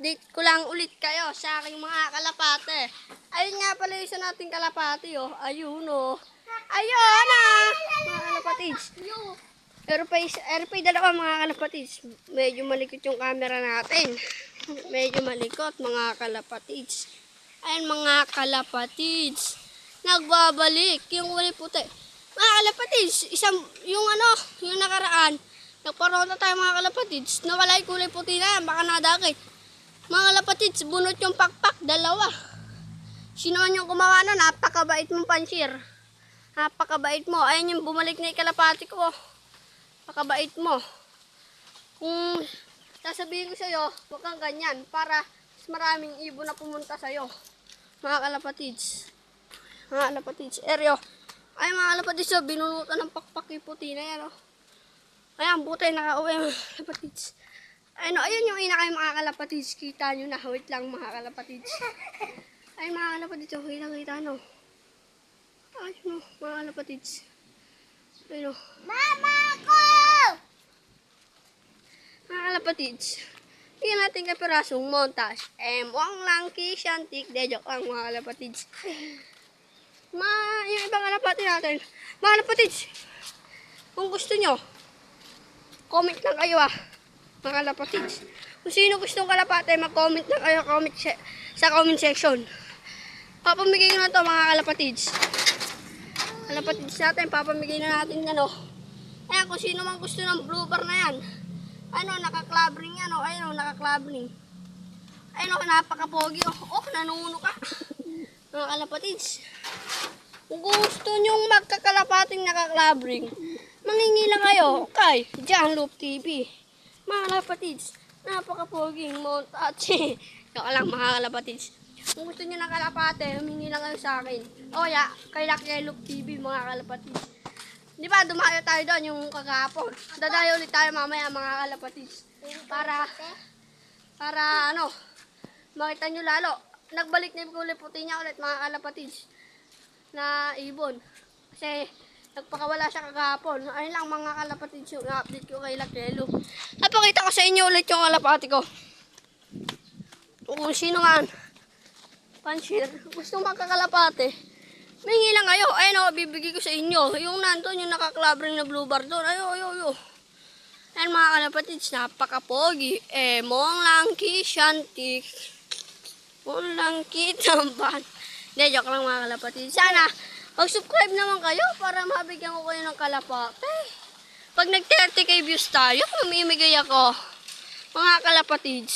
update ko lang ulit kayo sa aking mga kalapate. Ayun nga pala yung isa nating kalapati, oh. Ayun, oh. Ayun, ah. Mga kalapatids. Airpay dalawa, mga kalapatids. Medyo malikot yung camera natin. Medyo malikot, mga kalapatids. Ayun, mga kalapatids. Nagbabalik yung kulay puti. Mga kalapatids, yung nakaraan, nagparonta tayo, mga kalapatids. Nawala yung kulay puti na yan, baka nadakit. Mga kalapatids, bunot yung pakpak, dalawa. Sino man yung gumawa na, napakabait mong pansir. Napakabait mo. Ayun yung bumalik na yung kalapati ko. Napakabait mo. Kung sasabihin ko sa'yo, huwag kang ganyan para mas maraming ibon na pumunta sa'yo. Mga kalapatids. Mga kalapatids. Eryo. Ay, mga kalapatids, oh, binunutan ng pakpak yung puti na yan, oh. Ayan, buti, nakauwi, mga kalapatids. Ayun yung ina kayo, mga kalapatids. Kita nyo na. Wait lang, mga kalapatids. Ay, mga kalapatids, okay lang, kita, no? Ayun, no, mga kalapatids. Ayun, no. Mama ko! Mga kalapatids. Tingnan natin kay pirasong montage. Muang langki, shantik, joke lang, mga kalapatids. Yung ibang kalapati natin. Mga kalapatids, kung gusto nyo, comment lang kayo, ah. Mga kalapatids. Kung sino gustong kalapate, mag-comment lang kayo sa comment section. Papamigay ko na ito, mga kalapatids. Kalapatids natin, papamigay na natin yan, oh. Ayan, kung sino man gusto ng blue bar na yan. Naka-clubbering yan, oh. Ayun, naka-clubbering. Ayun, oh, napaka-pogi, oh. Oh, nanuno ka. Mga kalapatids. Kung gusto nyong magkakalapating naka-clubbering, mangingi lang kayo kay John Loop TV. Mga kalapatids, napaka-poging montage. Yung lang, mga kalapatids. Kung gusto nyo ng kalapate, humingi lang kayo sa akin. O ya, kay Lucky Loop TV, mga kalapatids. Di ba, dumayo tayo doon yung kagapon. Dadayo ulit tayo mamaya, mga kalapatids. Para makita nyo lalo. Nagbalik na yung kulay puti niya ulit, mga kalapatids. Na ibon. Kasi, nagpakawala siya kagapon. Ayun lang, mga kalapatids, yung update ko kay Lucky Loop. Napakita ko sa inyo ulit yung kalapati ko. Kung sino man, panshir, gusto magkakalapate, mingi lang kayo. Ayun, bibigay ko sa inyo. Yung nandun, yung naka-clubbering na blue bar doon. Ayo. Ayun, mga kalapatids, napaka-pogi. Mong langki, shantik. Mong langki, tamban. Hindi, joke lang, mga kalapatids. Sana, mag-subscribe naman kayo para mabigyan ko kayo ng kalapate. Pag nag 30k views tayo, mamimigay ako. Mga kalapatids.